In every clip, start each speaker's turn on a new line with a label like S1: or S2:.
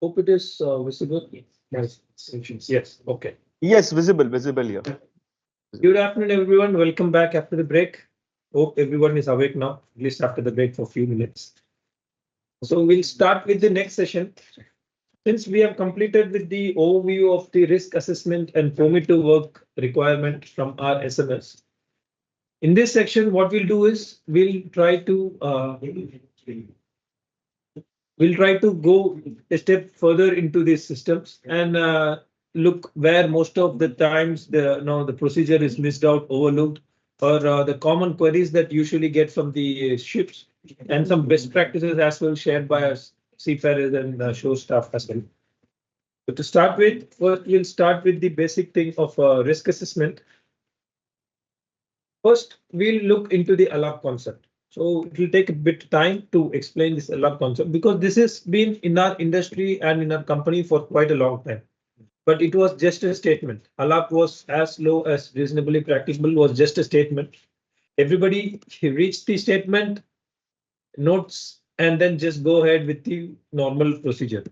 S1: Hope it is visible. Yes. Yes. Okay.
S2: Yes, visible here.
S1: Good afternoon, everyone. Welcome back after the break. Hope everyone is awake now, at least after the break for a few minutes. So we'll start with the next session. Since we have completed with the overview of the risk assessment and formative work requirement from our SMS. In this section, what we'll do is we'll try to go a step further into these systems and look where most of the times the procedure is missed out, overlooked, or the common queries that usually get from the ships, and some best practices as well shared by us seafarers and shore staff as well. So to start with, first we'll start with the basic thing of risk assessment. First, we'll look into the alarm concept. So it will take a bit time to explain this alarm concept because this has been in our industry and in our company for quite a long time. But it was just a statement. Alarm was as low as reasonably practicable was just a statement. Everybody reached the statement, notes, and then just go ahead with the normal procedure.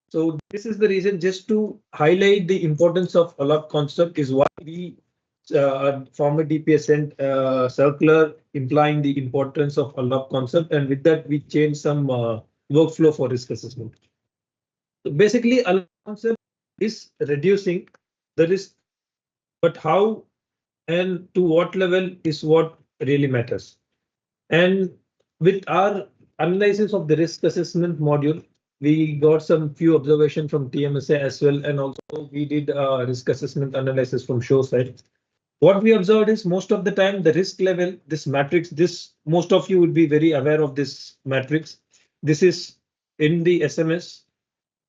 S1: So this is the reason, just to highlight the importance of alarm concept, is why we former DPS sent circular implying the importance of alarm concept, and with that we changed some workflow for risk assessment. So basically, alarm concept is reducing the risk, but how and to what level is what really matters. And with our analysis of the risk assessment module, we got some few observations from TMSA as well, and also we did risk assessment analysis from shore side. What we observed is most of the time the risk level, this matrix, this most of you would be very aware of this matrix. This is in the SMS,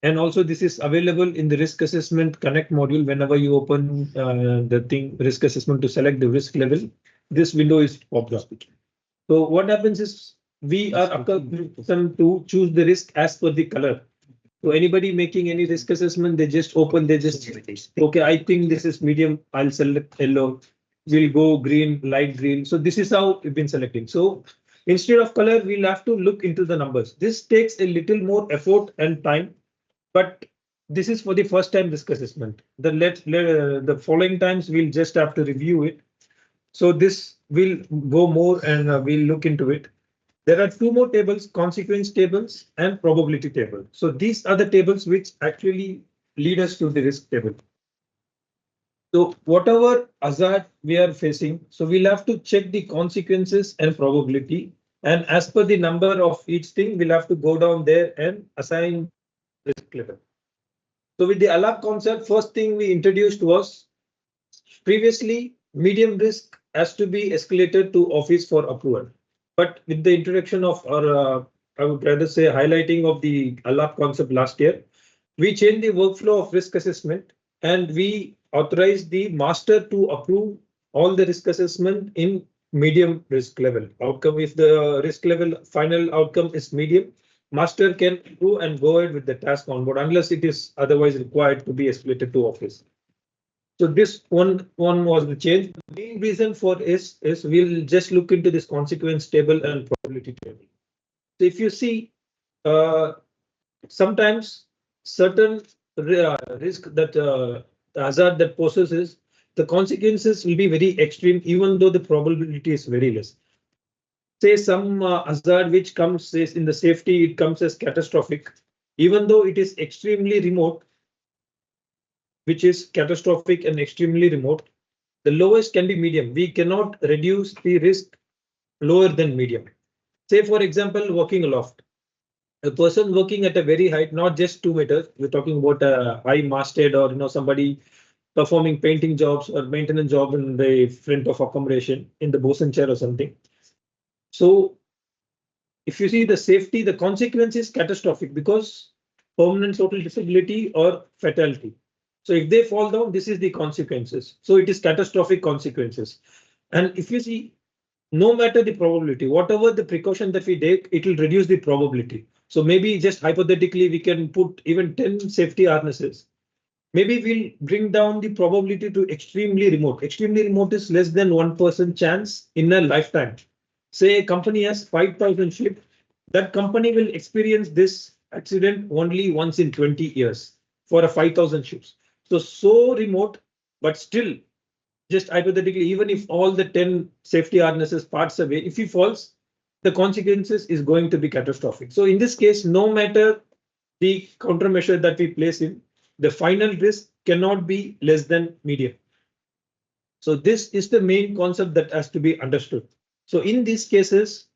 S1: and also this is available in the risk assessment connect module. Whenever you open the thing risk assessment to select the risk level, this window is popped up. So what happens is we are accustomed to choose the risk as per the color. So anybody making any risk assessment, they just open, they just, okay, I think this is medium, I'll select yellow, we'll go green, light green. So this is how we've been selecting. So instead of color, we'll have to look into the numbers. This takes a little more effort and time, but this is for the first time risk assessment. The following times we'll just have to review it. So this will go more and we'll look into it. There are two more tables, consequence tables and probability table. So these are the tables which actually lead us to the risk table. So whatever hazard we are facing, so we'll have to check the consequences and probability. And as per the number of each thing, we'll have to go down there and assign risk level. So with the alarm concept, first thing we introduced was previously medium risk has to be escalated to office for approval. But with the introduction of, or I would rather say highlighting of the ALAP concept last year, we changed the workflow of risk assessment and we authorized the master to approve all the risk assessment in medium risk level outcome. If the risk level final outcome is medium, master can approve and go ahead with the task on board unless it is otherwise required to be escalated to office. So this one was the change. The main reason for is we'll just look into this consequence table and probability table. So if you see, sometimes certain risk that hazard that poses is the consequences will be very extreme, even though the probability is very less. Say some hazard which comes says in the safety, it comes as catastrophic, even though it is extremely remote, which is catastrophic and extremely remote. The lowest can be medium. We cannot reduce the risk lower than medium. Say, for example, working aloft. A person working at a very height, not just 2 meters, we're talking about a high masthead or somebody performing painting jobs or maintenance job in the front of accommodation in the bosun chair or something. So if you see the safety, the consequence is catastrophic because permanent total disability or fatality. So if they fall down, this is the consequences. So it is catastrophic consequences. And if you see, no matter the probability, whatever the precaution that we take, it will reduce the probability. So maybe just hypothetically, we can put even 10 safety harnesses. Maybe we'll bring down the probability to extremely remote. Extremely remote is less than 1% chance in a lifetime. Say a company has 5,000 ships, that company will experience this accident only once in 20 years for a 5,000 ships. So remote, but still, just hypothetically, even if all the 10 safety harnesses parts away, if he falls, the consequences is going to be catastrophic. So in this case, no matter the countermeasure that we place in, the final risk cannot be less than medium. So this is the main concept that has to be understood. So in these cases,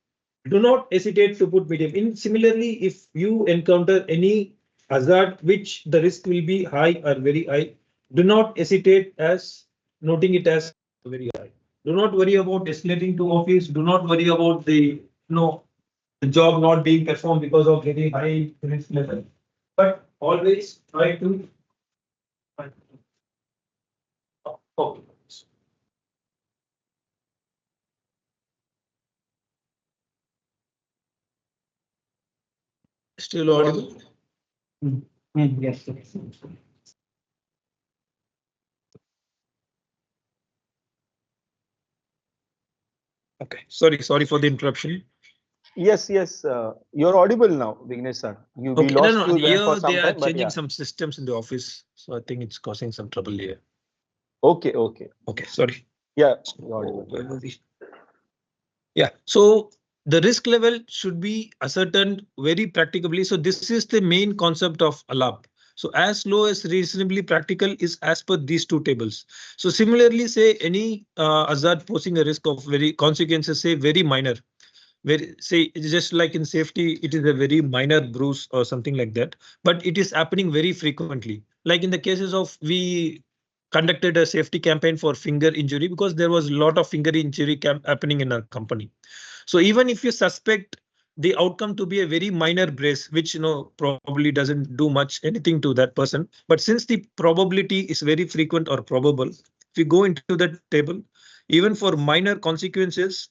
S1: do not hesitate to put medium in. Similarly, if you encounter any hazard which the risk will be high or very high, do not hesitate as noting it as very high. Do not worry about escalating to office. Do not worry about the job not being performed because of very high risk level. But always try to. Oh, still audible?
S3: Yes.
S1: Okay. Sorry for the interruption.
S2: Yes, yes. You're audible now, Vignesh. We
S1: Okay,
S2: lost
S1: no,
S2: you there for
S1: here
S2: some
S1: they are
S2: time, but
S1: changing
S2: yeah.
S1: some systems in the office, so I think it's causing some trouble here.
S2: Okay, okay.
S1: Okay, sorry.
S2: Yeah,
S1: Oh,
S2: you're audible.
S1: where were we? Yeah, so the risk level should be ascertained very practicably. So this is the main concept of ALAP. So as low as reasonably practical is as per these two tables. So similarly, say any hazard posing a risk of very consequences, say very minor. Where say it's just like in safety, it is a very minor bruise or something like that, but it is happening very frequently. Like in the cases of we conducted a safety campaign for finger injury because there was a lot of finger injury happening in our company. So even if you suspect the outcome to be a very minor brace, which probably doesn't do much anything to that person, but since the probability is very frequent or probable, if you go into that table, even for minor consequences,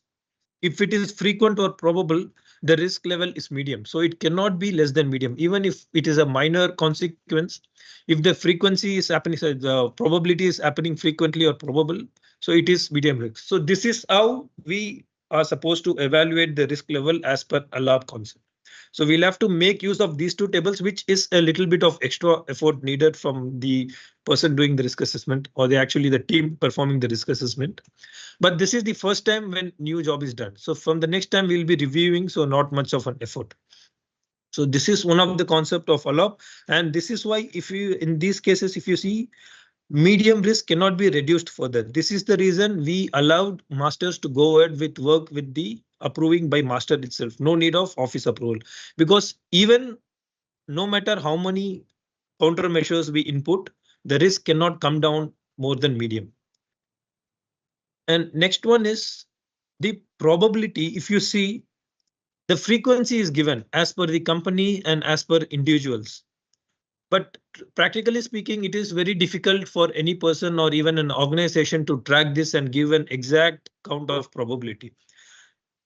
S1: if it is frequent or probable, the risk level is medium. So it cannot be less than medium, even if it is a minor consequence. If the frequency is happening, so the probability is happening frequently or probable, so it is medium risk. So this is how we are supposed to evaluate the risk level as per ALAP concept. So we'll have to make use of these two tables, which is a little bit of extra effort needed from the person doing the risk assessment or the team performing the risk assessment. But this is the first time when new job is done. So from the next time we'll be reviewing, so not much of an effort. So this is one of the concept of ALAP, and this is why if you in these cases, if you see medium risk cannot be reduced further. This is the reason we allowed masters to go ahead with work with the approving by master itself. No need of office approval, because even no matter how many countermeasures we input, the risk cannot come down more than medium. And next one is the probability. If you see, the frequency is given as per the company and as per individuals. But practically speaking, it is very difficult for any person or even an organization to track this and give an exact count of probability.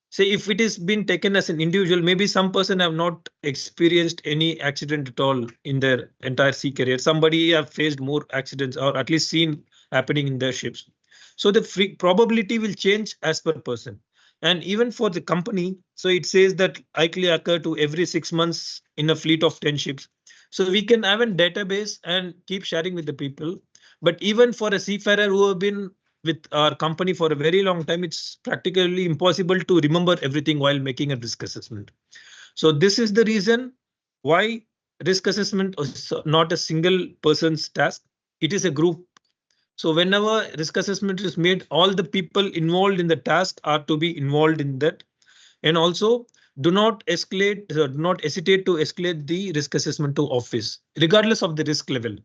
S1: Say if it is been taken as an individual, maybe some person have not experienced any accident at all in their entire sea career. Somebody have faced more accidents or at least seen happening in their ships. So the probability will change as per person. And even for the company, so it says that likely occur to every 6 months in a fleet of 10 ships. So we can have a database and keep sharing with the people. But even for a seafarer who have been with our company for a very long time, it's practically impossible to remember everything while making a risk assessment. So this is the reason why risk assessment is not a single person's task. It is a group. So whenever risk assessment is made, all the people involved in the task are to be involved in that. And also do not hesitate to escalate the risk assessment to office, regardless of the risk level.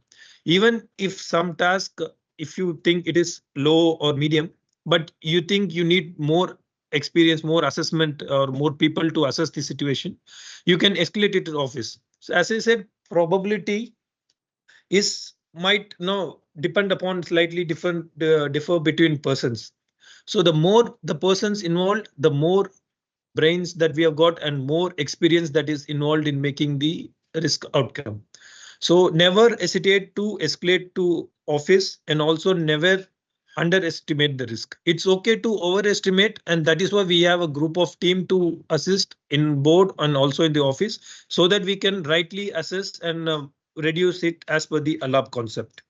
S1: Even if some task, if you think it is low or medium, but you think you need more experience, more assessment, or more people to assess the situation, you can escalate it to office. So as I said, probability is might depend upon slightly different differ between persons. So the more the persons involved, the more brains that we have got and more experience that is involved in making the risk outcome. So never hesitate to escalate to office, and also never underestimate the risk. It's okay to overestimate, and that is why we have a group of team to assist in board and also in the office, so that we can rightly assess and reduce it as per the ALAP concept.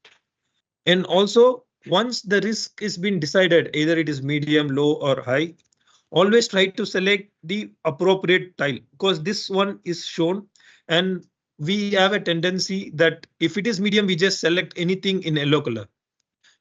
S1: And also, once the risk is been decided, either it is medium, low or high, always try to select the appropriate tile, because this one is shown, and we have a tendency that if it is medium, we just select anything in yellow color.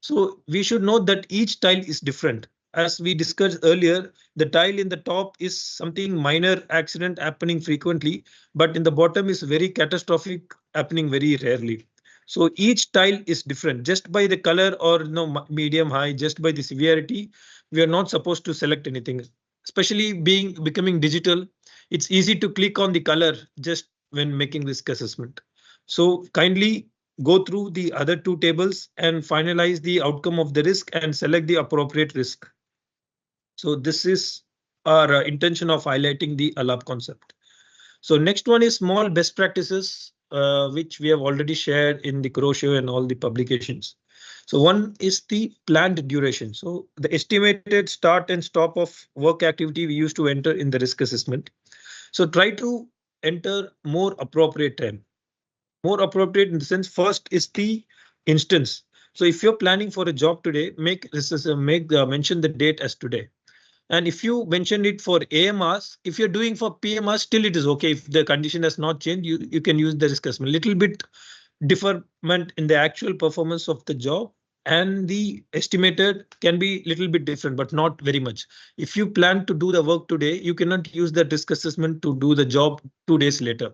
S1: So we should know that each tile is different. As we discussed earlier, the tile in the top is something minor accident happening frequently, but in the bottom is very catastrophic happening very rarely. So each tile is different just by the color or medium high, just by the severity. We are not supposed to select anything, especially becoming digital. It's easy to click on the color just when making risk assessment. So kindly go through the other two tables and finalize the outcome of the risk and select the appropriate risk. So this is our intention of highlighting the ALAP concept. So next one is small best practices, which we have already shared in the Crochet and all the publications. So one is the planned duration. So the estimated start and stop of work activity we used to enter in the risk assessment. So try to enter more appropriate time. More appropriate in the sense, first is the instance. So if you're planning for a job today, make mention the date as today. And if you mention it for AMRs, if you're doing for PMRs, still it is okay. If the condition has not changed, you can use the risk assessment. Little bit deferment in the actual performance of the job, and the estimated can be little bit different, but not very much. If you plan to do the work today, you cannot use the risk assessment to do the job 2 days later,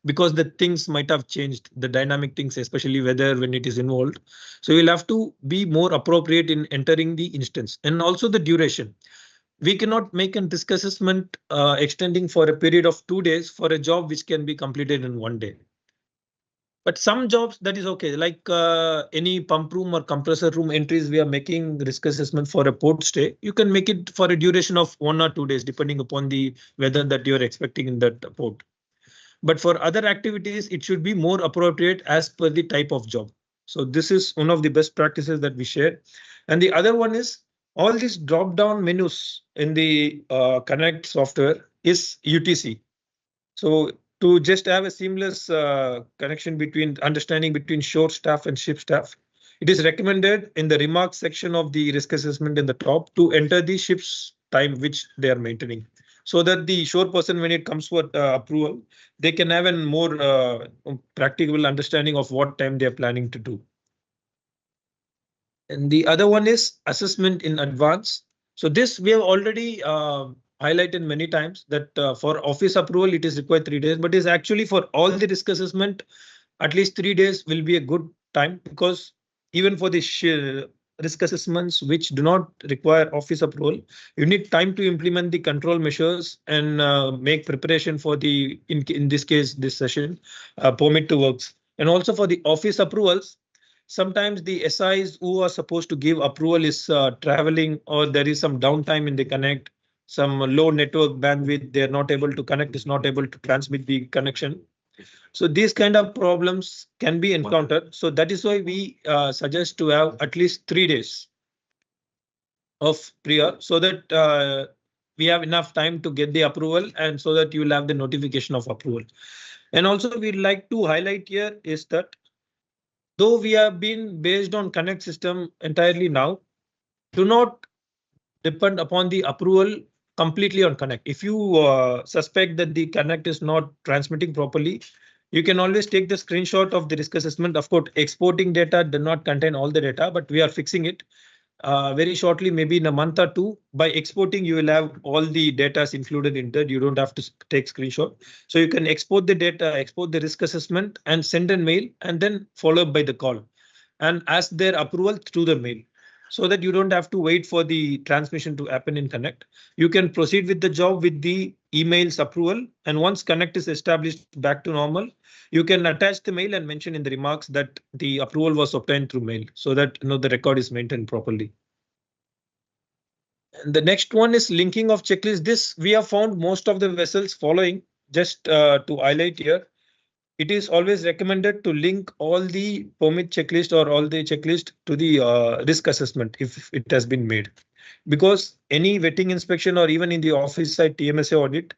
S1: because the things might have changed, the dynamic things, especially weather when it is involved. So you'll have to be more appropriate in entering the instance, and also the duration. We cannot make a risk assessment extending for a period of 2 days for a job which can be completed in 1 day. But some jobs that is okay, like any pump room or compressor room entries, we are making risk assessment for a port stay. You can make it for a duration of 1 or 2 days, depending upon the weather that you're expecting in that port. But for other activities, it should be more appropriate as per the type of job. So this is one of the best practices that we share. And the other one is all these drop down menus in the Connect software is UTC. So to just have a seamless connection between understanding between shore staff and ship staff, it is recommended in the remarks section of the risk assessment in the top to enter the ship's time which they are maintaining, so that the shore person, when it comes for approval, they can have a more practical understanding of what time they are planning to do. And the other one is assessment in advance. So this we have already highlighted many times that for office approval, it is required 3 days, but is actually for all the risk assessment, at least 3 days will be a good time, because even for the risk assessments which do not require office approval, you need time to implement the control measures and make preparation for the, in this case, this session, permit to works. And also for the office approvals, sometimes the SIs who are supposed to give approval is traveling, or there is some downtime in the connect, some low network bandwidth, they are not able to connect, is not able to transmit the connection. So these kind of problems can be encountered. So that is why we suggest to have at least 3 days of prior, so that we have enough time to get the approval, and so that you will have the notification of approval. And also we'd like to highlight here is that though we have been based on Connect system entirely now, do not depend upon the approval completely on Connect. If you suspect that the Connect is not transmitting properly, you can always take the screenshot of the risk assessment. Of course, exporting data does not contain all the data, but we are fixing it very shortly, maybe in a month or two. By exporting, you will have all the data included in that. You don't have to take screenshot. So you can export the data, export the risk assessment, and send a mail, and then follow up by the call and ask their approval through the mail, so that you don't have to wait for the transmission to happen in Connect. You can proceed with the job with the email's approval, and once Connect is established back to normal, you can attach the mail and mention in the remarks that the approval was obtained through mail, so that the record is maintained properly. And the next one is linking of checklist. This we have found most of the vessels following. Just to highlight here, it is always recommended to link all the permit checklist or all the checklist to the risk assessment if it has been made. Because any vetting inspection or even in the office side TMSA audit,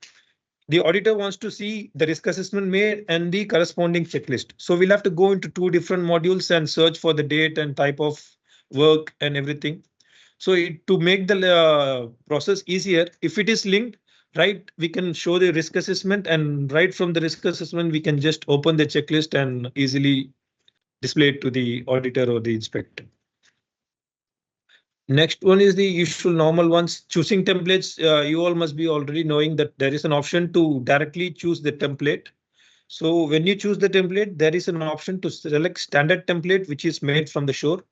S1: the auditor wants to see the risk assessment made and the corresponding checklist. So we'll have to go into two different modules and search for the date and type of work and everything. So to make the process easier, if it is linked, right, we can show the risk assessment, and right from the risk assessment, we can just open the checklist and easily display it to the auditor or the inspector. Next one is the usual normal ones. Choosing templates. You all must be already knowing that there is an option to directly choose the template. So when you choose the template, there is an option to select standard template, which is made from the shore,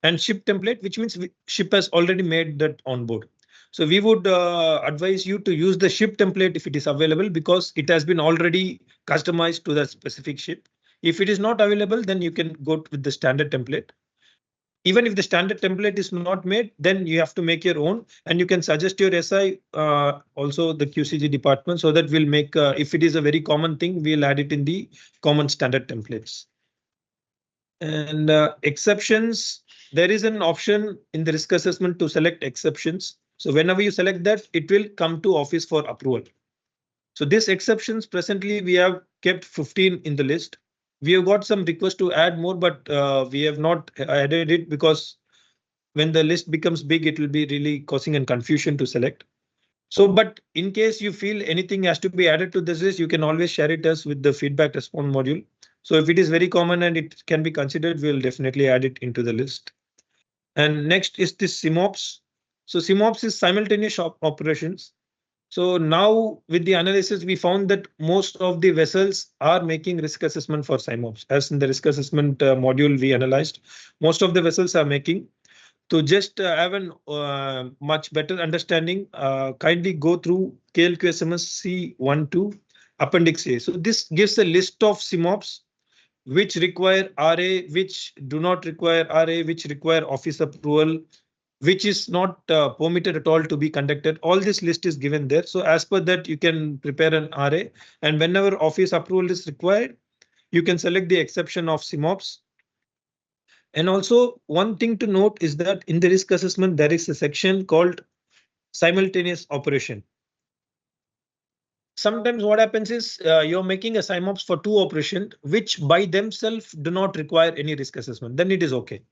S1: and ship template, which means ship has already made that on board. So we would advise you to use the ship template if it is available, because it has been already customized to that specific ship. If it is not available, then you can go with the standard template. Even if the standard template is not made, then you have to make your own, and you can suggest your SI, also the QCG department, so that we'll make, if it is a very common thing, we'll add it in the common standard templates. And exceptions, there is an option in the risk assessment to select exceptions. So whenever you select that, it will come to office for approval. So these exceptions, presently we have kept 15 in the list. We have got some requests to add more, but we have not added it because when the list becomes big, it will be really causing a confusion to select. So, but in case you feel anything has to be added to this list, you can always share it us with the feedback response module. So if it is very common and it can be considered, we'll definitely add it into the list. And next is this SIMOPS. So SIMOPS is simultaneous operations. So now with the analysis, we found that most of the vessels are making risk assessment for SIMOPS. As in the risk assessment module we analyzed, most of the vessels are making. To just have a much better understanding, kindly go through KLQSMS C12 Appendix A. So this gives a list of SIMOPS which require RA, which do not require RA, which require office approval, which is not permitted at all to be conducted. All this list is given there. So as per that, you can prepare an RA, and whenever office approval is required, you can select the exception of SIMOPS. And also one thing to note is that in the risk assessment, there is a section called simultaneous operation. Sometimes what happens is you're making a SIMOPS for two operations, which by themselves do not require any risk assessment. Then it is okay.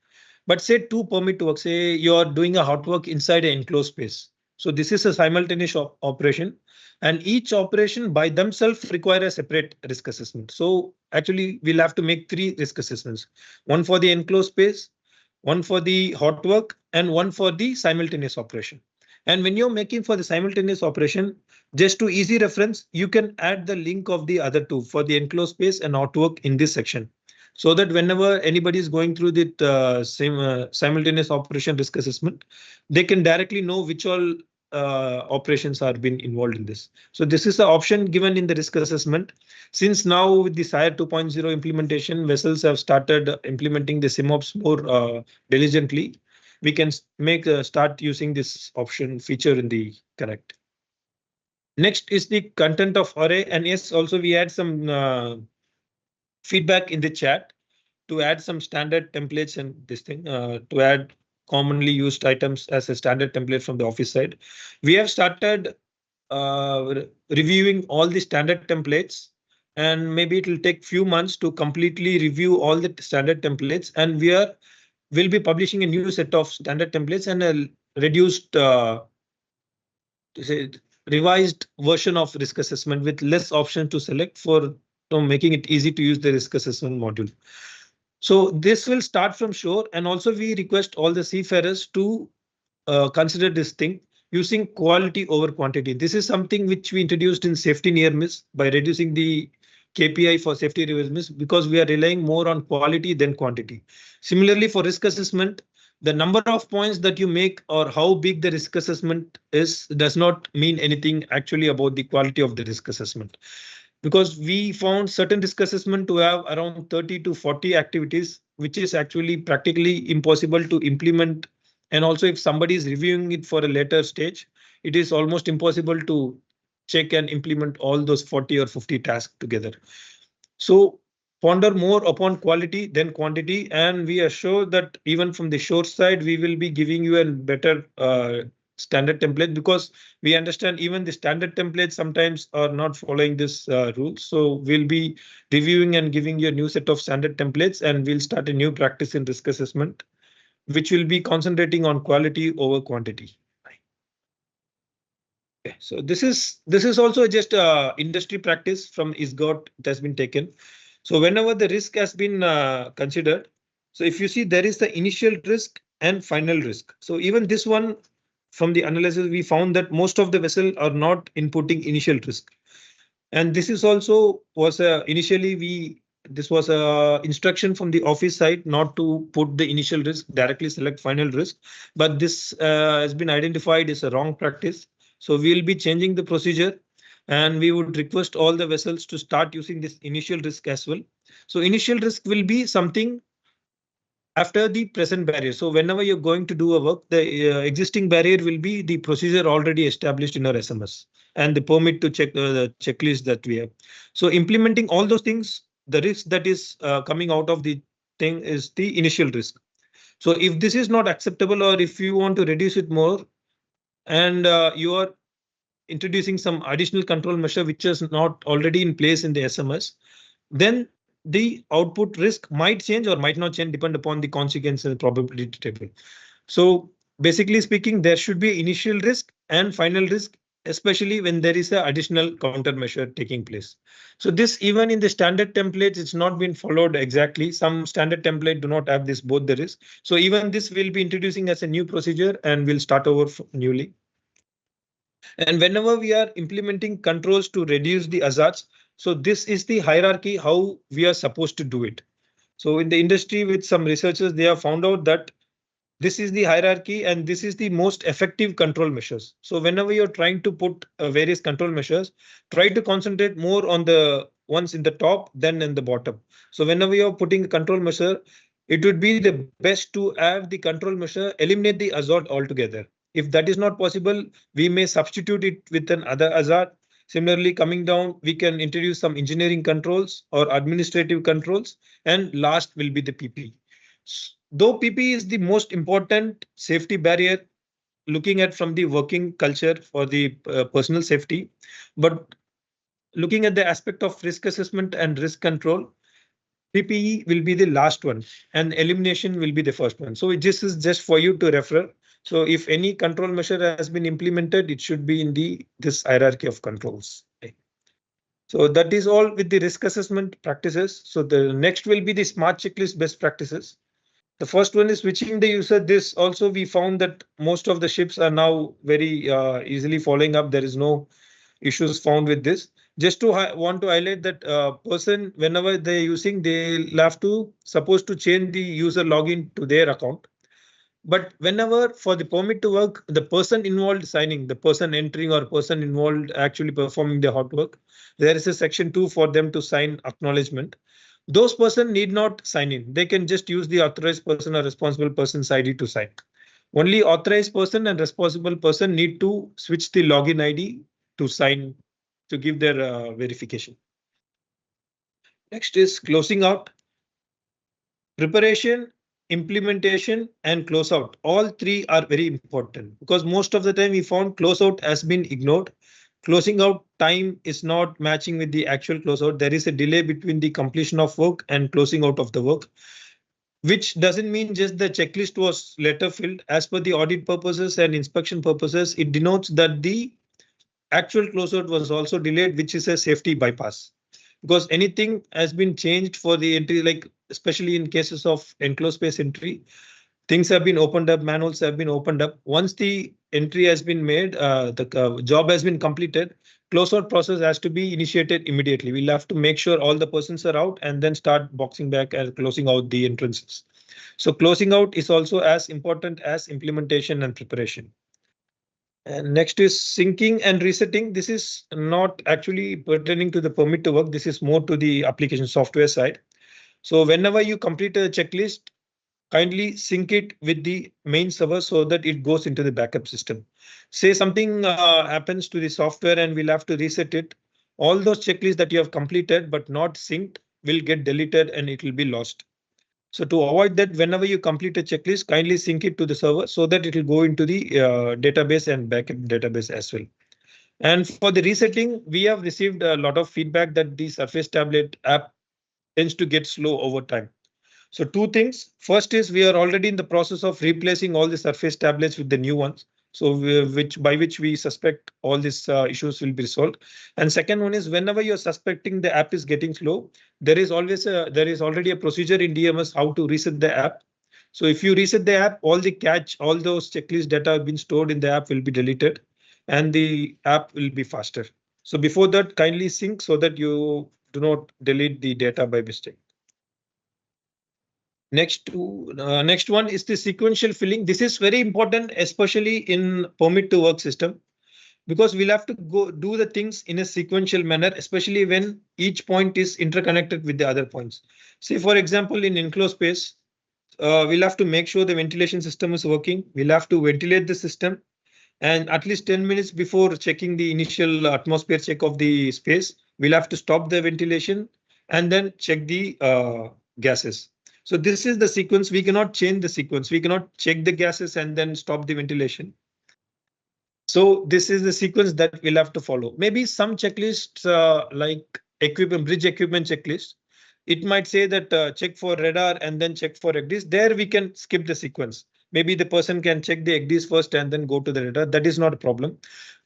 S1: But say two permit to work, say you're doing a hot work inside an enclosed space. So this is a simultaneous operation, and each operation by themselves require a separate risk assessment. So actually we'll have to make three risk assessments, one for the enclosed space, one for the hot work, and one for the simultaneous operation. And when you're making for the simultaneous operation, just to easy reference, you can add the link of the other two for the enclosed space and hot work in this section, so that whenever anybody is going through the simultaneous operation risk assessment, they can directly know which all operations are been involved in this. So this is the option given in the risk assessment. Since now with the SIRE 2.0 implementation, vessels have started implementing the SIMOPS more diligently. We can start using this option feature in the Connect. Next is the content of array, and yes, also we had some feedback in the chat to add some standard templates and this thing, to add commonly used items as a standard template from the office side. We have started reviewing all the standard templates, and maybe it will take few months to completely review all the standard templates, and we'll be publishing a new set of standard templates and a reduced revised version of risk assessment with less options to select for making it easy to use the risk assessment module. So this will start from shore, and also we request all the seafarers to consider this thing using quality over quantity. This is something which we introduced in safety near miss by reducing the KPI for safety near miss, because we are relying more on quality than quantity. Similarly, for risk assessment, the number of points that you make or how big the risk assessment is does not mean anything actually about the quality of the risk assessment, because we found certain risk assessment to have around 30 to 40 activities, which is actually practically impossible to implement. And also if somebody is reviewing it for a later stage, it is almost impossible to check and implement all those 40 or 50 tasks together. So ponder more upon quality than quantity, and we assure that even from the shore side, we will be giving you a better standard template, because we understand even the standard templates sometimes are not following this rule. So we'll be reviewing and giving you a new set of standard templates, and we'll start a new practice in risk assessment, which will be concentrating on quality over quantity. Okay, so this is also just industry practice from ISGOT. It has been taken. So whenever the risk has been considered, so if you see there is the initial risk and final risk. So even this one, from the analysis, we found that most of the vessel are not inputting initial risk. And this is also was initially this was a instruction from the office side not to put the initial risk, directly select final risk. But this has been identified as a wrong practice. So we will be changing the procedure, and we would request all the vessels to start using this initial risk as well. So initial risk will be something after the present barrier. So whenever you're going to do a work, the existing barrier will be the procedure already established in our SMS and the permit to check the checklist that we have. So implementing all those things, the risk that is coming out of the thing is the initial risk. So if this is not acceptable, or if you want to reduce it more, and you are introducing some additional control measure which is not already in place in the SMS, then the output risk might change or might not change, depend upon the consequence and probability table. So basically speaking, there should be initial risk and final risk, especially when there is an additional countermeasure taking place. So this, even in the standard templates, it's not been followed exactly. Some standard template do not have this, both the risk. So even this will be introducing as a new procedure, and we'll start over newly. And whenever we are implementing controls to reduce the hazards, so this is the hierarchy how we are supposed to do it. So in the industry, with some researchers, they have found out that this is the hierarchy and this is the most effective control measures. So whenever you're trying to put various control measures, try to concentrate more on the ones in the top than in the bottom. So whenever you're putting a control measure, it would be the best to have the control measure eliminate the hazard altogether. If that is not possible, we may substitute it with an other hazard. Similarly, coming down, we can introduce some engineering controls or administrative controls, and last will be the PP. Though PP is the most important safety barrier, looking at from the working culture for the personal safety, but looking at the aspect of risk assessment and risk control, PPE will be the last one and elimination will be the first one. So this is just for you to refer. So if any control measure has been implemented, it should be in this hierarchy of controls. Okay. So that is all with the risk assessment practices. So the next will be the smart checklist best practices. The first one is switching the user. This also we found that most of the ships are now very easily following up. There is no issues found with this. Just to want to highlight that person, whenever they're using, they'll have to supposed to change the user login to their account. But whenever for the permit to work, the person involved signing, the person entering or person involved actually performing the hot work, there is a section 2 for them to sign acknowledgement. Those person need not sign in. They can just use the authorized person or responsible person's ID to sign. Only authorized person and responsible person need to switch the login ID to sign, to give their verification. Next is closing out. Preparation, implementation, and closeout. All three are very important, because most of the time we found closeout has been ignored. Closing out time is not matching with the actual closeout. There is a delay between the completion of work and closing out of the work, which doesn't mean just the checklist was later filled. As per the audit purposes and inspection purposes, it denotes that the actual closeout was also delayed, which is a safety bypass. Because anything has been changed for the entry, like especially in cases of enclosed space entry, things have been opened up, manuals have been opened up. Once the entry has been made, the job has been completed, closeout process has to be initiated immediately. We'll have to make sure all the persons are out and then start boxing back and closing out the entrances. So closing out is also as important as implementation and preparation. And next is syncing and resetting. This is not actually pertaining to the permit to work. This is more to the application software side. So whenever you complete a checklist, kindly sync it with the main server so that it goes into the backup system. Say something happens to the software and we'll have to reset it. All those checklists that you have completed but not synced, will get deleted and it will be lost. So to avoid that, whenever you complete a checklist, kindly sync it to the server so that it will go into the database and backup database as well. And for the resetting, we have received a lot of feedback that the Surface Tablet app tends to get slow over time. So two things. First is we are already in the process of replacing all the Surface tablets with the new ones. So which we suspect all these issues will be resolved. And second one is whenever you're suspecting the app is getting slow, there is already a procedure in DMS how to reset the app. So if you reset the app, all those checklist data have been stored in the app will be deleted, and the app will be faster. So before that, kindly sync so that you do not delete the data by mistake. Next one is the sequential filling. This is very important, especially in permit to work system, because we'll have to go do the things in a sequential manner, especially when each point is interconnected with the other points. Say, for example, in enclosed space, we'll have to make sure the ventilation system is working. We'll have to ventilate the system, and at least 10 minutes before checking the initial atmosphere check of the space, we'll have to stop the ventilation and then check the gases. So this is the sequence. We cannot change the sequence. We cannot check the gases and then stop the ventilation. So this is the sequence that we'll have to follow. Maybe some checklists like bridge equipment checklist, it might say that check for radar and then check for EGDIS. There we can skip the sequence. Maybe the person can check the EGDIS first and then go to the radar. That is not a problem.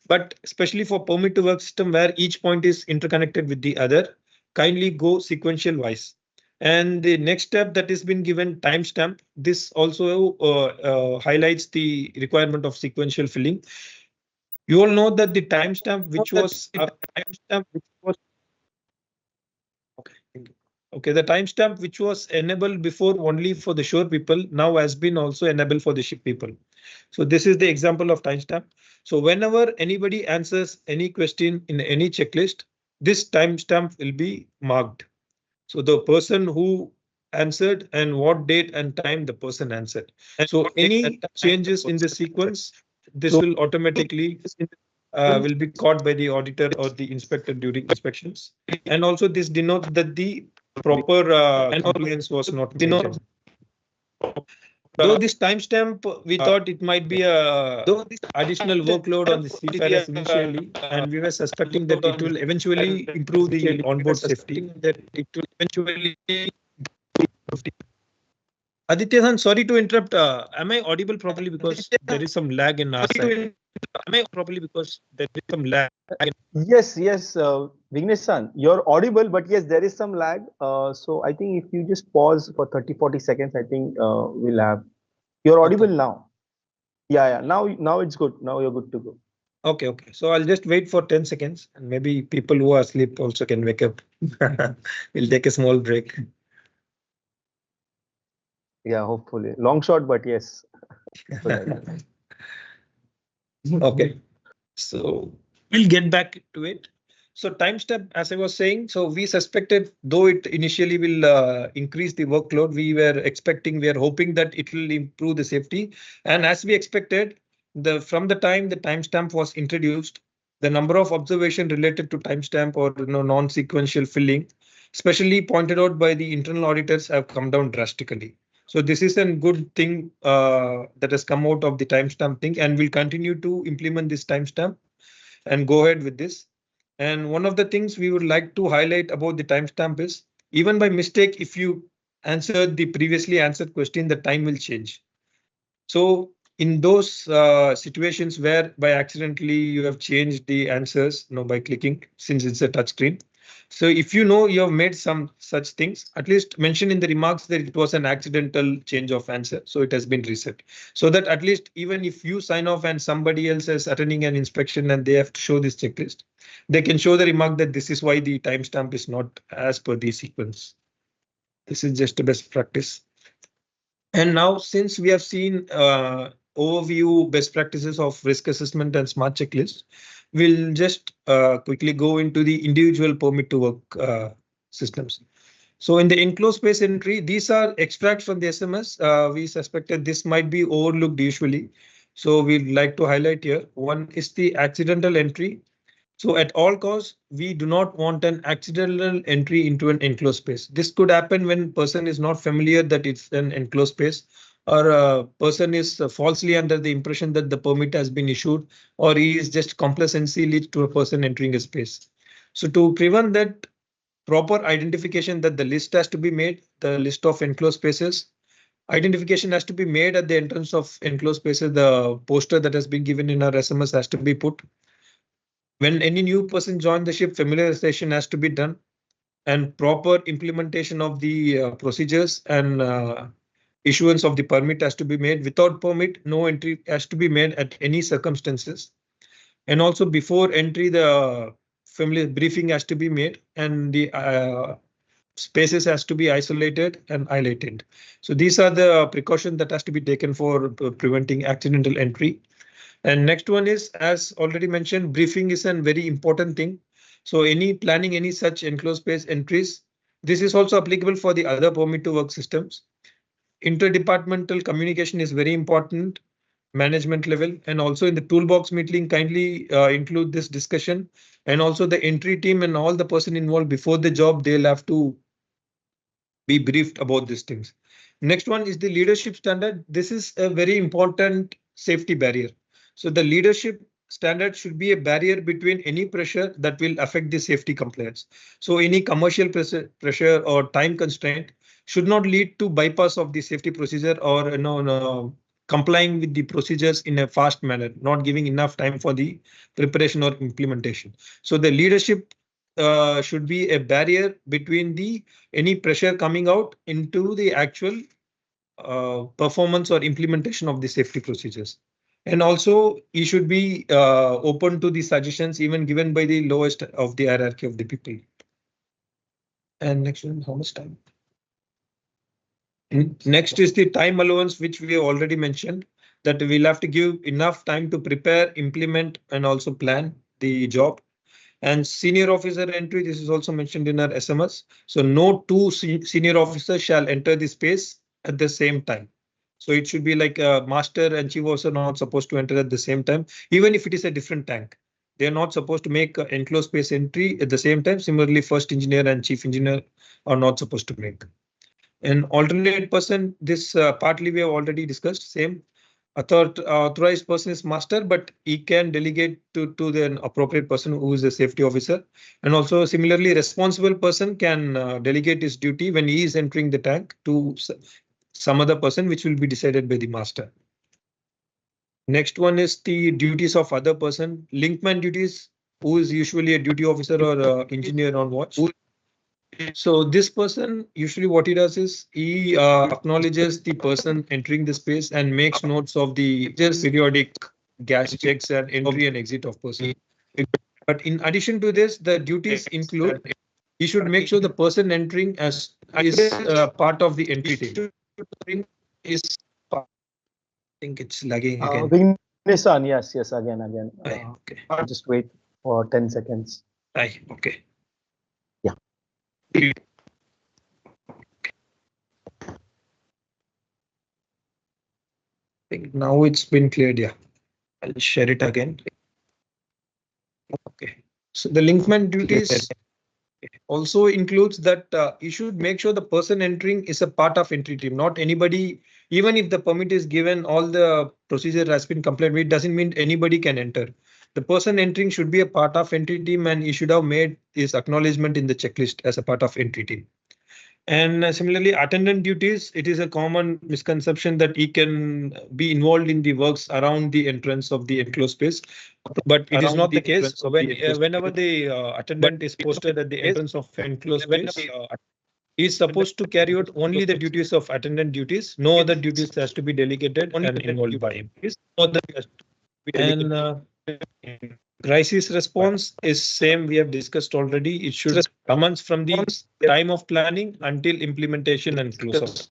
S1: But especially for permit to work system where each point is interconnected with the other, kindly go sequential wise. And the next step that has been given timestamp. This also highlights the requirement of sequential filling. You all know that the timestamp which was the timestamp which was enabled before only for the shore people now has been also enabled for the ship people. So this is the example of timestamp. So whenever anybody answers any question in any checklist, this timestamp will be marked. So the person who answered and what date and time the person answered. So any changes in the sequence, this will automatically will be caught by the auditor or the inspector during inspections. And also this denotes that the proper compliance was not maintained. Though this timestamp, we thought it might be a additional workload on the seafarers initially, and we were suspecting that it will eventually improve the onboard safety. Aditya-san, sorry to interrupt. Am I audible properly because there is some lag in our side? Am I properly because there is some lag?
S2: Yes, Vignesh-san, you're audible, but yes, there is some lag. So I think if you just pause for 30-40 seconds, I think we'll have. You're audible now. Yeah. Now it's good. Now you're good to go.
S1: Okay. So I'll just wait for 10 seconds and maybe people who are asleep also can wake up. We'll take a small break.
S2: Yeah, hopefully. Long shot, but yes.
S1: Okay. So we'll get back to it. So timestamp, as I was saying, so we suspected, though it initially will increase the workload, we are hoping that it will improve the safety. And as we expected, from the time the timestamp was introduced, the number of observation related to timestamp or non-sequential filling, especially pointed out by the internal auditors, have come down drastically. So this is a good thing that has come out of the timestamp thing, and we'll continue to implement this timestamp and go ahead with this. And one of the things we would like to highlight about the timestamp is, even by mistake, if you answered the previously answered question, the time will change. So in those situations where by accidentally you have changed the answers, by clicking, since it's a touch screen. So if you know you have made some such things, at least mention in the remarks that it was an accidental change of answer. So it has been reset. So that at least even if you sign off and somebody else is attending an inspection and they have to show this checklist, they can show the remark that this is why the timestamp is not as per the sequence. This is just a best practice. And now, since we have seen overview best practices of risk assessment and smart checklist, we'll just quickly go into the individual permit to work systems. So in the enclosed space entry, these are extracts from the SMS. We suspected this might be overlooked usually. So we'd like to highlight here. One is the accidental entry. So at all costs, we do not want an accidental entry into an enclosed space. This could happen when person is not familiar that it's an enclosed space, or a person is falsely under the impression that the permit has been issued, or he is just complacency leads to a person entering a space. So to prevent that, proper identification that the list has to be made, the list of enclosed spaces. Identification has to be made at the entrance of enclosed spaces. The poster that has been given in our SMS has to be put. When any new person joins the ship, familiarization has to be done, and proper implementation of the procedures and issuance of the permit has to be made. Without permit, no entry has to be made at any circumstances. And also before entry, the familiar briefing has to be made, and the spaces has to be isolated and highlighted. So these are the precautions that has to be taken for preventing accidental entry. And next one is, as already mentioned, briefing is a very important thing. So any planning any such enclosed space entries, this is also applicable for the other permit to work systems. Interdepartmental communication is very important, management level, and also in the toolbox meeting kindly include this discussion, and also the entry team and all the person involved before the job, they'll have to be briefed about these things. Next one is the leadership standard. This is a very important safety barrier. So the leadership standard should be a barrier between any pressure that will affect the safety compliance. So any commercial pressure or time constraint should not lead to bypass of the safety procedure, or no, complying with the procedures in a fast manner, not giving enough time for the preparation or implementation. So the leadership should be a barrier between the any pressure coming out into the actual performance or implementation of the safety procedures. And also, he should be open to the suggestions even given by the lowest of the hierarchy of the people. And next one, how much time? Next is the time allowance, which we have already mentioned, that we'll have to give enough time to prepare, implement, and also plan the job. And senior officer entry, this is also mentioned in our SMS. So no two senior officers shall enter the space at the same time. So it should be like a master and chief officer not supposed to enter at the same time, even if it is a different tank. They are not supposed to make enclosed space entry at the same time. Similarly, first engineer and chief engineer are not supposed to make. An alternate person, this partly we have already discussed, same. Authorized person is master, but he can delegate to the appropriate person who is a safety officer. And also similarly, responsible person can delegate his duty when he is entering the tank to some other person, which will be decided by the master. Next one is the duties of other person. Linkman duties, who is usually a duty officer or engineer on watch. So this person, usually what he does is he acknowledges the person entering the space and makes notes of the just periodic gas checks and entry and exit of person. But in addition to this, the duties include he should make sure the person entering as is part of the entry team. Is I think it's lagging again.
S2: Vignesan, yes, again.
S1: Okay.
S2: Just wait for 10 seconds.
S1: Okay.
S2: Yeah.
S1: I think now it's been cleared. Yeah, I'll share it again. Okay. So the linkman duties also includes that you should make sure the person entering is a part of entry team, not anybody. Even if the permit is given, all the procedure has been complied with, doesn't mean anybody can enter. The person entering should be a part of entry team, and he should have made his acknowledgement in the checklist as a part of entry team. And similarly, attendant duties, it is a common misconception that he can be involved in the works around the entrance of the enclosed space, but it is not the case. Whenever the attendant is posted at the entrance of enclosed space, he is supposed to carry out only the duties of attendant duties. No other duties has to be delegated and involved by him. And crisis response is same we have discussed already. It should commence from the time of planning until implementation and close out.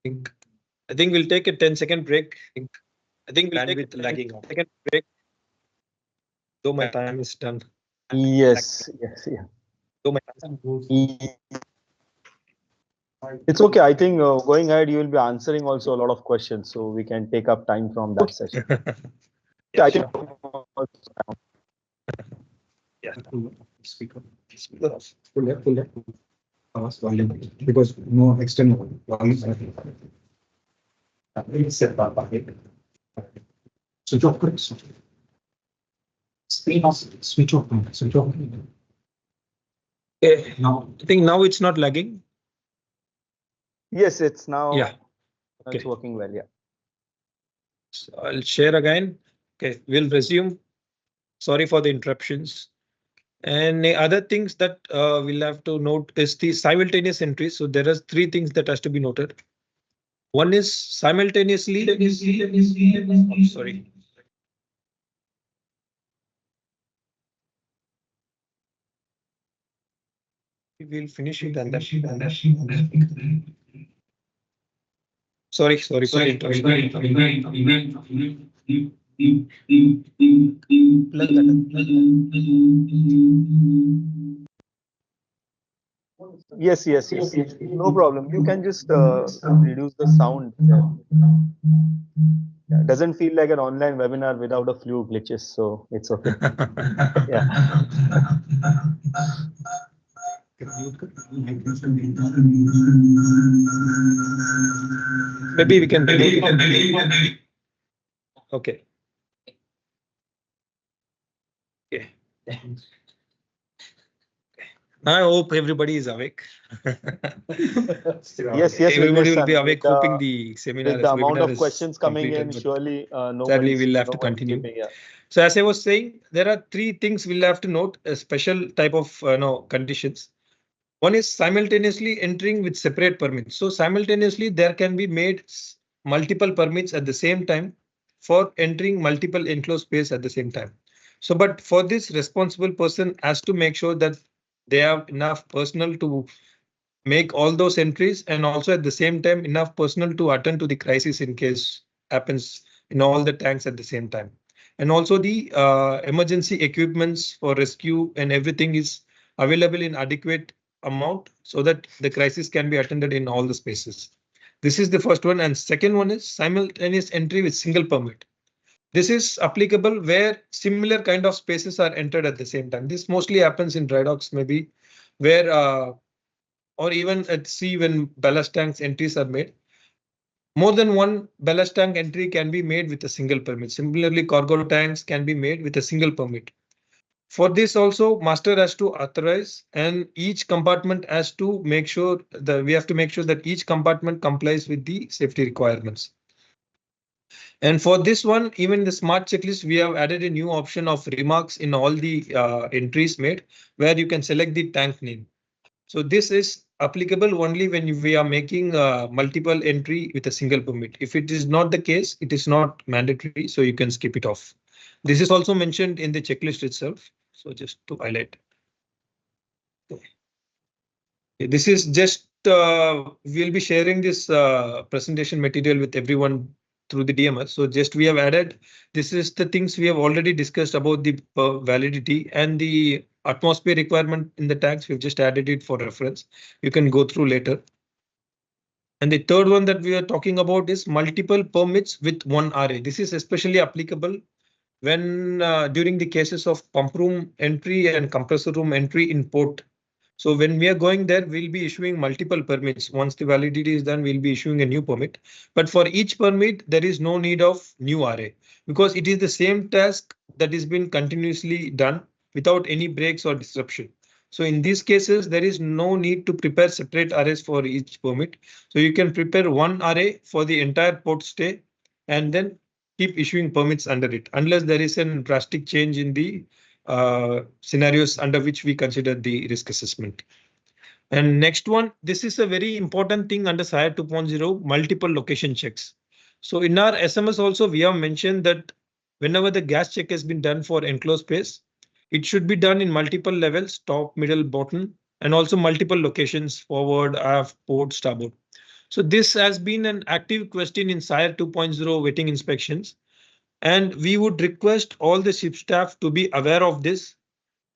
S1: I think we'll take a 10-second break. I think we'll take lagging off. Second break. Though my time is done.
S2: Yes.
S1: Though my time.
S2: It's okay. I think going ahead, you will be answering also a lot of questions, so we can take up time from that session.
S1: Yeah,
S2: I
S1: sure.
S2: think
S1: Yeah.
S3: Speaker. Pull up. Volume. Because no external volume. It's set up. Switch off. Screen off. Switch off. Switch off. Now.
S1: I think now it's not lagging.
S2: yes, it's now.
S1: Yeah.
S2: It's
S1: Okay.
S2: working well. Yeah.
S1: So I'll share again. Okay, we'll resume. Sorry for the interruptions. And the other things that we'll have to note is the simultaneous entries. So there are three things that has to be noted. One is simultaneously. Oh, sorry. We'll finish it and then. Sorry for the interruption. Plug that
S2: Yes. No problem. You can just reduce the sound. Yeah, doesn't feel like an online webinar without a few glitches, so it's okay. Yeah.
S1: Maybe we can delete it. Okay. Okay. I hope everybody is awake.
S2: Yes,
S1: Everybody will
S2: Vigneshwaran,
S1: be awake, hoping the seminar
S2: with the amount
S1: webinar
S2: of
S1: is
S2: questions coming
S1: completed.
S2: in,
S1: But
S2: surely
S1: sadly,
S2: nobody's
S1: we'll have to
S2: no one's
S1: continue.
S2: sleeping, yeah.
S1: So as I was saying, there are three things we'll have to note, a special type of conditions. One is simultaneously entering with separate permits. So simultaneously there can be made multiple permits at the same time for entering multiple enclosed space at the same time. So but for this, responsible person has to make sure that they have enough personnel to make all those entries, and also at the same time enough personnel to attend to the crisis in case happens in all the tanks at the same time. And also the emergency equipments for rescue and everything is available in adequate amount so that the crisis can be attended in all the spaces. This is the first one. And second one is simultaneous entry with single permit. This is applicable where similar kind of spaces are entered at the same time. This mostly happens in dry docks, maybe where or even at sea when ballast tanks entries are made. More than one ballast tank entry can be made with a single permit. Similarly, cargo tanks can be made with a single permit. For this also, master has to authorize, and each compartment has to make sure that we have to make sure that each compartment complies with the safety requirements. And for this one, even the smart checklist, we have added a new option of remarks in all the entries made, where you can select the tank name. So this is applicable only when we are making multiple entry with a single permit. If it is not the case, it is not mandatory, so you can skip it off. This is also mentioned in the checklist itself. So just to highlight. This is just we'll be sharing this presentation material with everyone through the DMS. So just we have added, this is the things we have already discussed about the validity and the atmosphere requirement in the tags. We've just added it for reference. You can go through later. And the third one that we are talking about is multiple permits with one RA. This is especially applicable when during the cases of pump room entry and compressor room entry in port. So when we are going there, we'll be issuing multiple permits. Once the validity is done, we'll be issuing a new permit. But for each permit, there is no need of new RA because it is the same task that is being continuously done without any breaks or disruption. So in these cases, there is no need to prepare separate arrays for each permit. So you can prepare one array for the entire port stay and then keep issuing permits under it, unless there is a drastic change in the scenarios under which we consider the risk assessment. And next one, this is a very important thing under SIRE 2.0, multiple location checks. So in our SMS also, we have mentioned that whenever the gas check has been done for enclosed space, it should be done in multiple levels, top, middle, bottom, and also multiple locations, forward, aft, port, starboard. So this has been an active question in SIRE 2.0 wetting inspections. And we would request all the ship staff to be aware of this.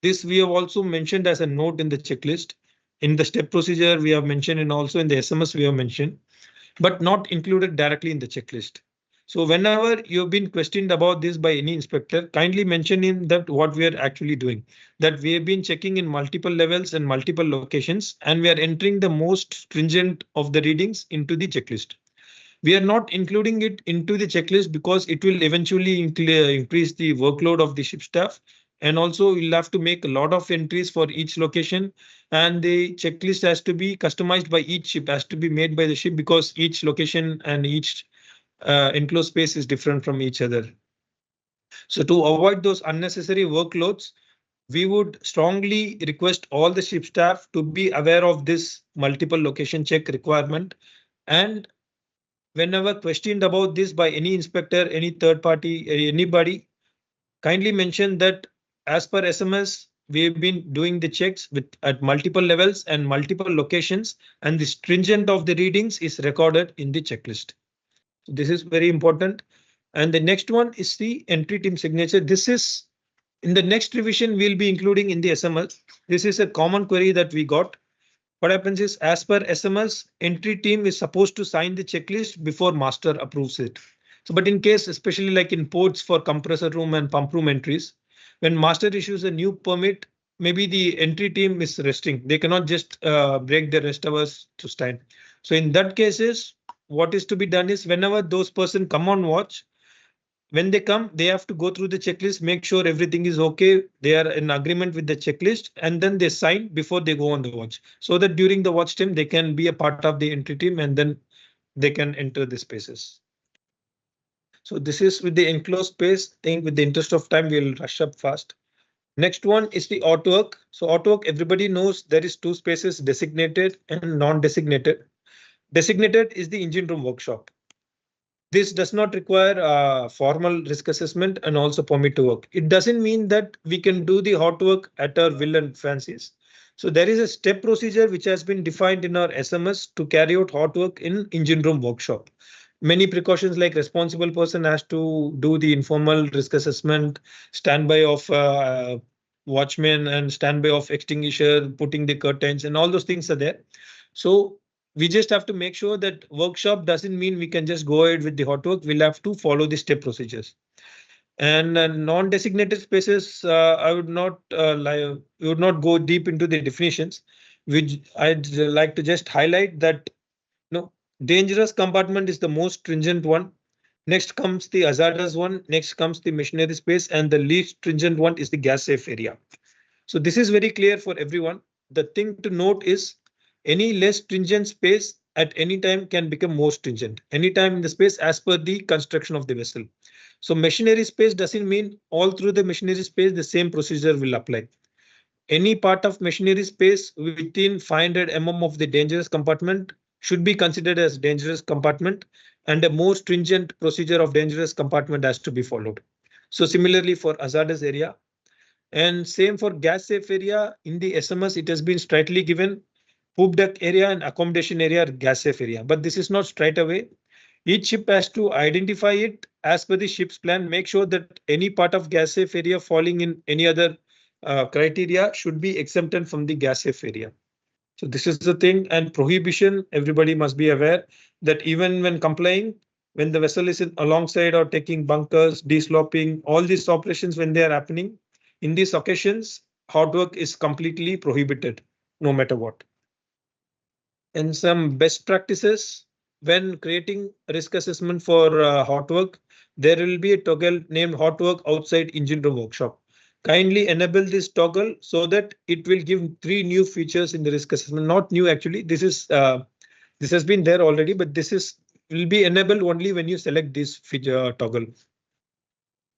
S1: This we have also mentioned as a note in the checklist. in the step procedure we have mentioned, and also in the SMS we have mentioned, but not included directly in the checklist. So whenever you've been questioned about this by any inspector, kindly mention in that what we are actually doing, that we have been checking in multiple levels and multiple locations, and we are entering the most stringent of the readings into the checklist. We are not including it into the checklist because it will eventually increase the workload of the ship staff. And also you'll have to make a lot of entries for each location, and the checklist has to be customized by each ship, has to be made by the ship, because each location and each enclosed space is different from each other. So to avoid those unnecessary workloads, we would strongly request all the ship staff to be aware of this multiple location check requirement. And whenever questioned about this by any inspector, any third party, anybody, kindly mention that as per SMS, we've been doing the checks with at multiple levels and multiple locations, and the stringent of the readings is recorded in the checklist. This is very important. And the next one is the entry team signature. This is in the next revision, we'll be including in the SMS. This is a common query that we got. What happens is, as per SMS, entry team is supposed to sign the checklist before master approves it. So, but in case, especially like in ports for compressor room and pump room entries, when master issues a new permit, maybe the entry team is resting. They cannot just break the rest hours to stand. So in that cases, what is to be done is, whenever those person come on watch, when they come, they have to go through the checklist, make sure everything is okay, they are in agreement with the checklist, and then they sign before they go on the watch, so that during the watch time they can be a part of the entry team and then they can enter the spaces. So this is with the enclosed space. I think with the interest of time, we'll rush up fast. Next one is the artwork. So artwork, everybody knows there is two spaces, designated and non-designated. Designated is the engine room workshop. This does not require formal risk assessment and also permit to work. It doesn't mean that we can do the hot work at our will and fancies. So there is a step procedure which has been defined in our SMS to carry out hot work in engine room workshop. Many precautions, like responsible person has to do the informal risk assessment, standby of watchman and standby of extinguisher, putting the curtains, and all those things are there. So we just have to make sure that workshop doesn't mean we can just go ahead with the hot work. We'll have to follow the step procedures. And non-designated spaces, I would not we would not go deep into the definitions. Which I'd like to just highlight that dangerous compartment is the most stringent one. Next comes the hazardous one. Next comes the machinery space, and the least stringent one is the gas safe area. So this is very clear for everyone. The thing to note is, any less stringent space at any time can become more stringent anytime in the space as per the construction of the vessel. So machinery space doesn't mean all through the machinery space the same procedure will apply. Any part of machinery space within 500 mm of the dangerous compartment should be considered as dangerous compartment, and a more stringent procedure of dangerous compartment has to be followed. So similarly for hazardous area, and same for gas safe area, in the SMS it has been straightly given poop deck area and accommodation area are gas safe area, but this is not straight away. Each ship has to identify it as per the ship's plan, make sure that any part of gas safe area falling in any other criteria should be exempted from the gas safe area. So this is the thing. And prohibition, everybody must be aware that even when complying, when the vessel is alongside or taking bunkers, desloping, all these operations, when they are happening, in these occasions, hot work is completely prohibited, no matter what. And some best practices when creating risk assessment for hot work, there will be a toggle named hot work outside engine room workshop. Kindly enable this toggle so that it will give 3 new features in the risk assessment. Not new actually. This has been there already, but will be enabled only when you select this feature toggle.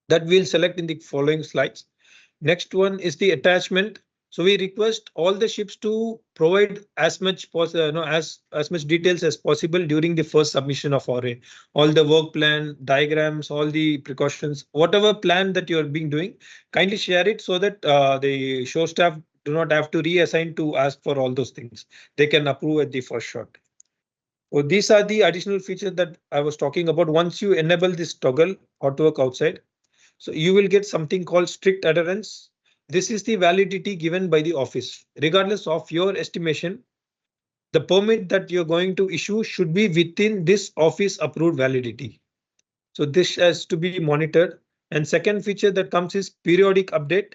S1: That we'll select in the following slides. Next one is the attachment. So we request all the ships to provide as much as much details as possible during the first submission of RA. All the work plan, diagrams, all the precautions, whatever plan that you are being doing, kindly share it so that the show staff do not have to reassign to ask for all those things. They can approve at the first shot. So these are the additional features that I was talking about. Once you enable this toggle hot work outside, so you will get something called strict adherence. this is the validity given by the office. Regardless of your estimation, the permit that you're going to issue should be within this office approved validity. So this has to be monitored. And second feature that comes is periodic update,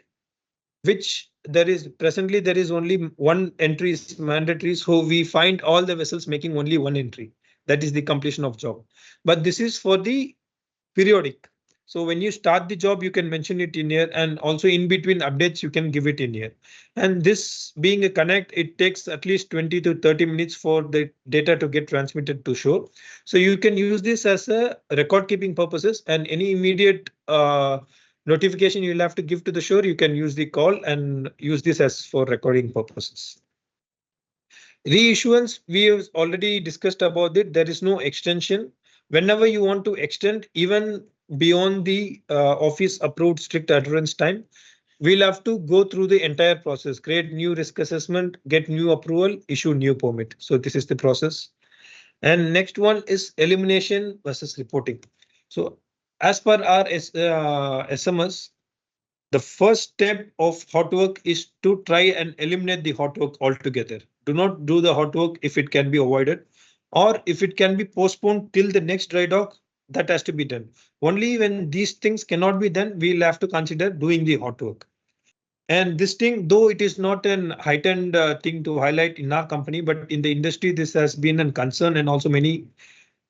S1: which there is only one entry is mandatory. So we find all the vessels making only one entry. That is the completion of job. But this is for the periodic. So when you start the job, you can mention it in here, and also in between updates, you can give it in here. And this being a connect, it takes at least 20 to 30 minutes for the data to get transmitted to shore. So you can use this as a record keeping purposes, and any immediate notification you'll have to give to the shore, you can use the call and use this as for recording purposes. Reissuance, we have already discussed about it. There is no extension. Whenever you want to extend, even beyond the office approved strict adherence time, we'll have to go through the entire process, create new risk assessment, get new approval, issue new permit. So this is the process. And next one is elimination versus reporting. So as per our SMS, the first step of hot work is to try and eliminate the hot work altogether. Do not do the hot work if it can be avoided, or if it can be postponed till the next dry dock, that has to be done. Only when these things cannot be done, we'll have to consider doing the hot work. And this thing, though it is not an heightened thing to highlight in our company, but in the industry, this has been a concern, and also many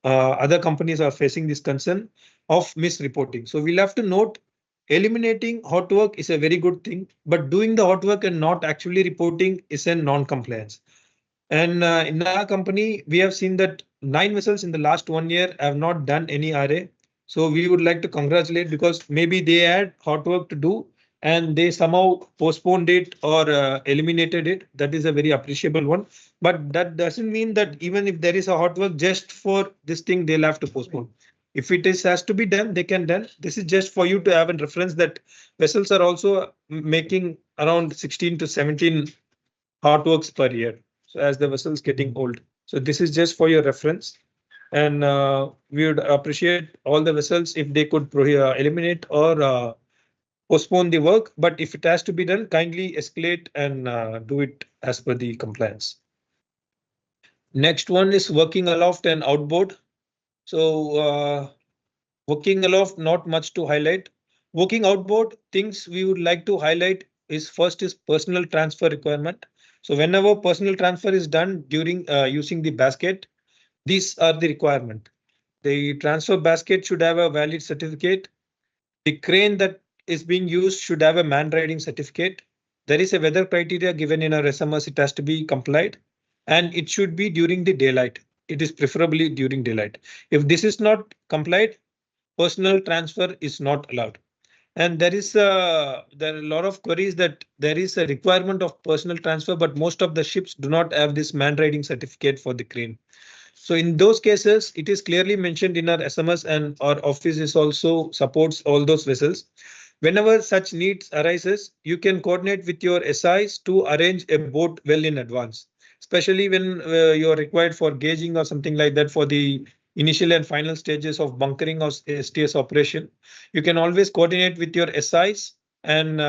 S1: other companies are facing this concern of misreporting. So we'll have to note, eliminating hot work is a very good thing, but doing the hot work and not actually reporting is a non-compliance. And in our company, we have seen that 9 vessels in the last 1 year have not done any RA. So we would like to congratulate, because maybe they had hot work to do and they somehow postponed it or eliminated it. That is a very appreciable one. But that doesn't mean that even if there is a hot work just for this thing, they'll have to postpone. If it is has to be done, they can done. This is just for you to have a reference that vessels are also making around 16 to 17 hot works per year. So as the vessels getting old. So this is just for your reference. And we would appreciate all the vessels if they could eliminate or postpone the work. But if it has to be done, kindly escalate and do it as per the compliance. Next one is working aloft and outboard. So working aloft, not much to highlight. Working outboard, things we would like to highlight is first is personal transfer requirement. So whenever personal transfer is done during using the basket, these are the requirement. The transfer basket should have a valid certificate. The crane that is being used should have a man riding certificate. There is a weather criteria given in our SMS. It has to be complied, and it should be during the daylight. It is preferably during daylight. If this is not complied, personal transfer is not allowed. And there are a lot of queries that there is a requirement of personal transfer, but most of the ships do not have this man riding certificate for the crane. So in those cases, it is clearly mentioned in our SMS, and our office is also supports all those vessels. Whenever such needs arises, you can coordinate with your SIs to arrange a boat well in advance, especially when you're required for gauging or something like that for the initial and final stages of bunkering or STS operation. You can always coordinate with your SIs and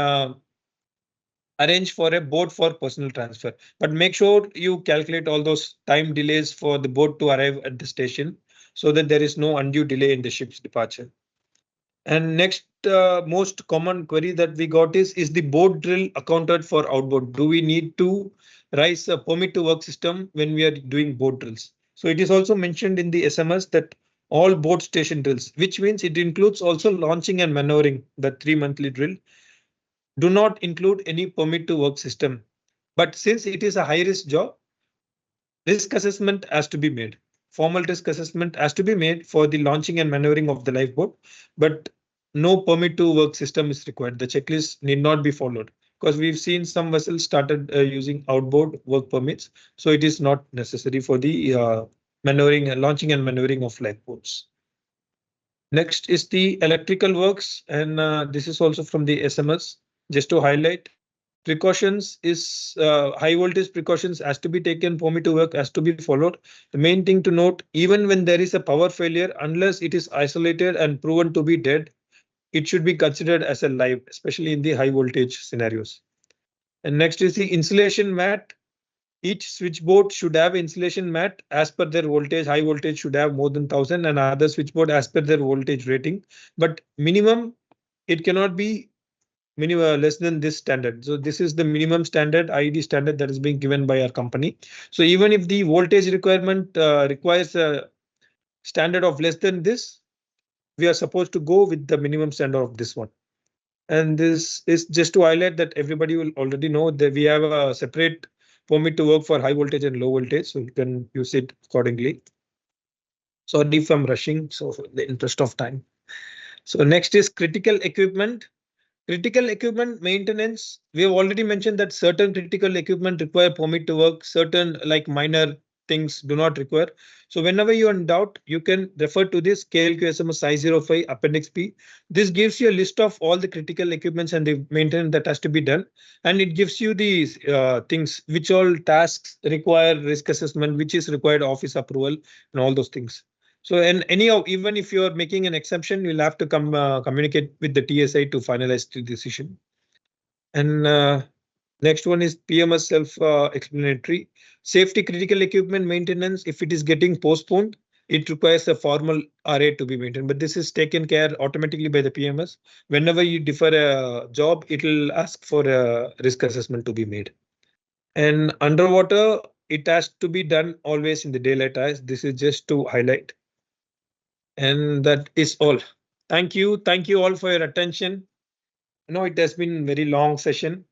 S1: arrange for a boat for personal transfer, but make sure you calculate all those time delays for the boat to arrive at the station so that there is no undue delay in the ship's departure. And next most common query that we got is the boat drill accounted for outboard? Do we need to raise a permit to work system when we are doing boat drills? So it is also mentioned in the SMS that all boat station drills, which means it includes also launching and maneuvering, the 3-monthly drill, do not include any permit to work system. But since it is a high risk job, risk assessment has to be made. Formal risk assessment has to be made for the launching and maneuvering of the lifeboat, but no permit to work system is required. The checklist need not be followed, because we've seen some vessels started using outboard work permits. So it is not necessary for the maneuvering and launching and maneuvering of lifeboats. Next is the electrical works, and this is also from the SMS. Just to highlight, precautions is high voltage precautions has to be taken, permit to work has to be followed. The main thing to note, even when there is a power failure, unless it is isolated and proven to be dead, it should be considered as a live, especially in the high voltage scenarios. And next is the insulation mat. Each switchboard should have insulation mat as per their voltage. High voltage should have more than 1000 and other switchboard as per their voltage rating. But minimum, it cannot be minimum less than this standard. So this is the minimum standard, IED standard that is being given by our company. So even if the voltage requirement requires a standard of less than this, we are supposed to go with the minimum standard of this one. And this is just to highlight that everybody will already know that we have a separate permit to work for high voltage and low voltage, so you can use it accordingly. Sorry if I'm rushing, so for the interest of time. So next is critical equipment. Critical equipment maintenance. We have already mentioned that certain critical equipment require permit to work, certain like minor things do not require. So whenever you are in doubt, you can refer to this KLQSMS I05 Appendix P. This gives you a list of all the critical equipments and the maintenance that has to be done. And it gives you these things, which all tasks require risk assessment, which is required office approval and all those things. So and anyhow, even if you are making an exception, you'll have to communicate with the TSI to finalize the decision. And next one is PMS self-explanatory. Safety critical equipment maintenance. If it is getting postponed, it requires a formal RA to be maintained. But this is taken care automatically by the PMS. Whenever you defer a job, it will ask for a risk assessment to be made. And underwater, it has to be done always in the daylight hours. This is just to highlight. And that is all. Thank you. Thank you all for your attention. I know it has been a very long session.